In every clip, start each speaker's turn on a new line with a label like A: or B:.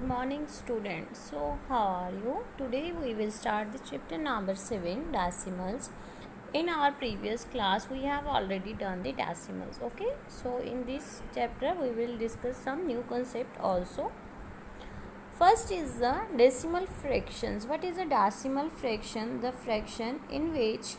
A: morning students. So how are you? Today we will start the chapter number 7, decimals. In our previous class we have already done the decimals. Okay, so in this chapter we will discuss some new concept also. First is the decimal fractions. What is a decimal fraction? The fraction in which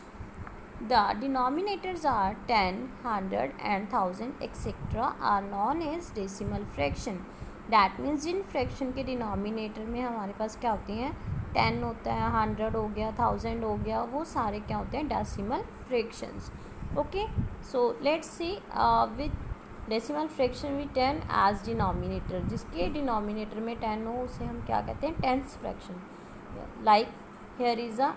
A: the denominators are 10, 100 and 1000 etc. are known as decimal fraction. That means जिन fraction के denominator में हमारे पास क्या होती हैं 10 होता है, 100 हो गया, 1000 हो गया, वो सारे क्या होते हैं decimal fractions. Okay, so let's see with decimal fraction with 10 as denominator. जिसके डिनोमिनेटर में 10 हो उसे हम क्या कहते हैं tenth fraction. Like here is a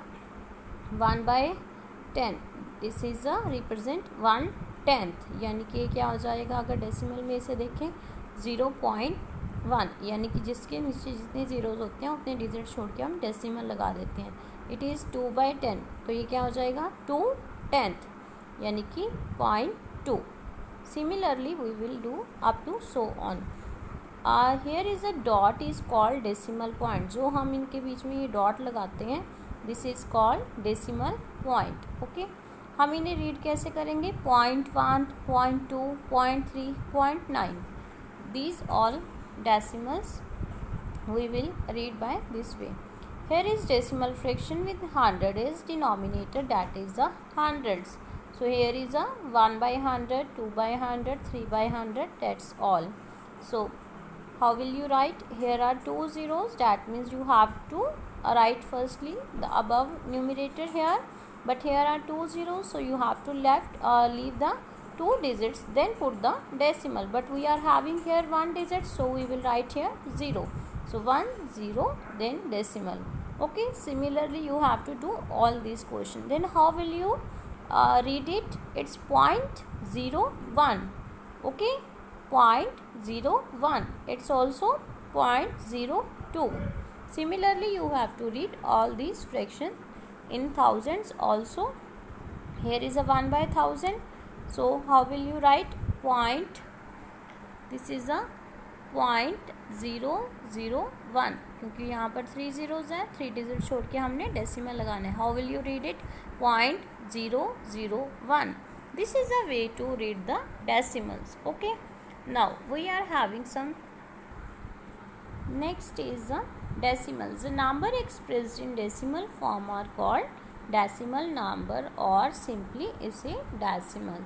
A: 1/10. This is a represent 1/10. यानी कि क्या हो जाएगा अगर डेसिमल में इसे देखें 0.1. यानी कि जिसके नीचे जितने जीरोज होते हैं उतने डिजिट छोड़ के हम डेसिमल लगा देते हैं. It is 2/10. तो ये क्या हो जाएगा 2/10 यानी कि 0.2. Similarly we will do up to so on. Here is a dot is called decimal point. जो हम इनके बीच में ये डॉट लगाते हैं this is called decimal point. Okay, हम इन्हें रीड कैसे करेंगे 0.1, 0.2, 0.3, 0.9. These all decimals we will read by this way. Here is decimal fraction with 100 is denominator, that is the hundreds. So here is a 1/100, 2/100, 3/100, that's all. So how will you write? Here are two zeros, that means you have to write firstly the above numerator here, but here are two zeros, so you have to leave the two digits, then put the decimal, but we are having here one digit, so we will write here 0. So 1 0 then decimal. Okay, similarly you have to do all these questions. Then how will you read it? It's 0.01. okay, 0.01. it's also 0.02. Similarly you have to read all these fractions in thousands also. Here is a 1/1000. So how will you write point? This is a 0.001 क्योंकि यहाँ पर 3 zeros हैं, 3 digit छोड़ के हमने decimal लगाना है. How will you read it 0.001. This is a way to read the decimals. Okay, now we are having some. Next is the decimals. The number expressed in decimal form are called decimal number or simply इसे decimal.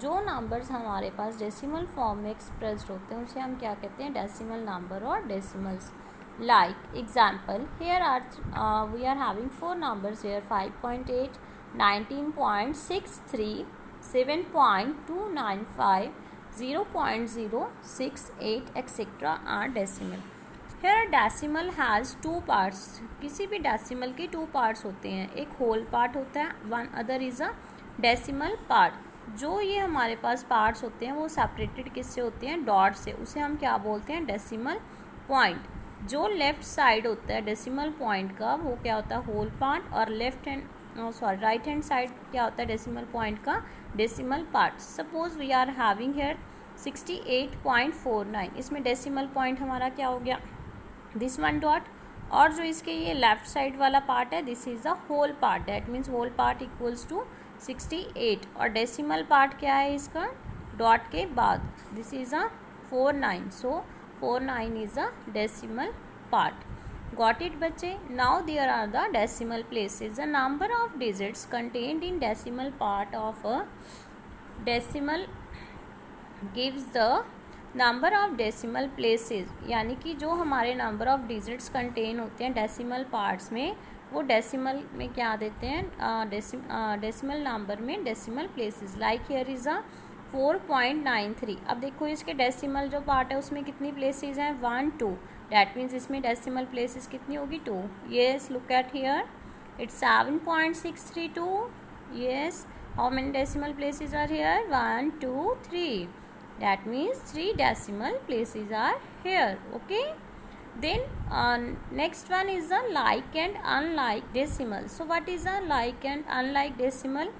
A: जो numbers हमारे पास decimal form में expressed होते हैं उसे हम क्या कहते हैं डेसिमल नंबर और decimals. Like example here are we are having 4 numbers here 5.8, 19.63, 7.295, 0.068 etcetera are decimal. Here decimal has 2 parts. किसी भी डेसिमल के 2 पार्ट्स होते हैं. एक होल पार्ट होता है, one other is a decimal part. जो ये हमारे पास पार्ट्स होते हैं वो सेपरेटेड किससे होते हैं डॉट से. उसे हम क्या बोलते हैं डेसिमल पॉइंट. जो लेफ़्ट साइड होता है डेसिमल पॉइंट का वो क्या होता है होल पार्ट, और राइट हैंड साइड क्या होता है डेसिमल पॉइंट का decimal part. Suppose we are having here 68.49. इसमें डेसिमल पॉइंट हमारा क्या हो गया दिस वन डॉट, और जो इसके ये लेफ्ट साइड वाला पार्ट है this is the whole part. That means whole part equals to 68, और डेसिमल पार्ट क्या है इसका डॉट के बाद this is a 49. So 49 is a decimal part. Got it बच्चे. Now there are the decimal places. The number of digits contained in decimal part of a decimal gives the number of decimal places. यानी कि जो हमारे number of digits contain होते हैं decimal parts में वो decimal में क्या देते हैं डेसिमल नंबर में decimal places. Like here is a 4.93. अब देखो इसके डेसिमल जो पार्ट है उसमें कितनी प्लेसेस हैं 1 2. डैट मीन्स इसमें डेसिमल प्लेसेस कितनी होगी 2. Yes, look at here it's 7.632. Yes, how many decimal places are here 1 2 3. That means 3 decimal places are here. Okay, then next one is the like and unlike decimal. So what is a like and unlike decimal?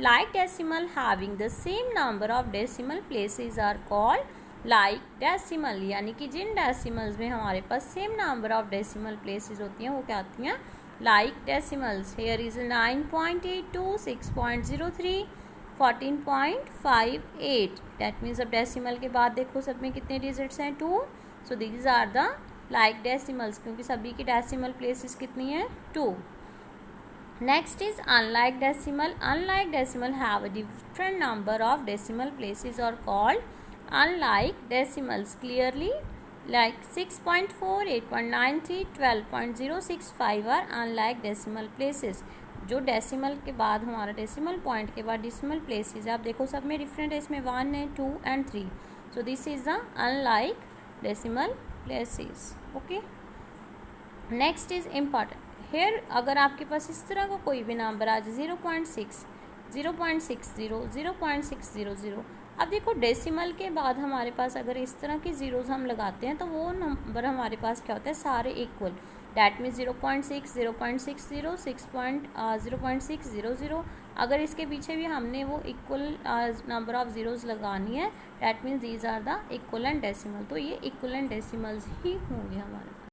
A: Like decimal having the same number of decimal places are called like decimal, यानी कि जिन decimals में हमारे पास same number of decimal places होती हैं वो क्या होती हैं, like decimals. Here is 9.82, 6.03, 14.58। That means अब डेसिमल के बाद देखो सब में कितने डिजिट्स हैं, 2। So these are the like decimals, क्योंकि सभी की डेसिमल प्लेसेस कितनी है, 2। Next is unlike decimal. Unlike decimal have a different number of decimal places are called unlike decimals. Clearly, like 6.4, 8.93, 12.065 are unlike decimal places. जो decimal के बाद हमारा decimal point के बाद डेसिमल प्लेसेस है, आप देखो सब में डिफरेंट है, इसमें 1 है, 2 and 3। So this is the unlike decimal places. Okay, next is important. Here अगर आपके पास इस तरह का कोई भी नंबर आ जाए 0.6, 0.60, 0.600, अब देखो डेसिमल के बाद हमारे पास अगर इस तरह की ज़ीरोज़ हम लगाते हैं तो वो नंबर हमारे पास क्या होता है, सारे इक्वल। That means 0.6, 0.60, 0.600। अगर इसके पीछे भी हमने वो इक्वल नंबर ऑफ ज़ीरोज़ लगानी है, that means these are the equivalent decimal. तो ये इक्वलेंट डेसिमल्स ही होंगे हमारे।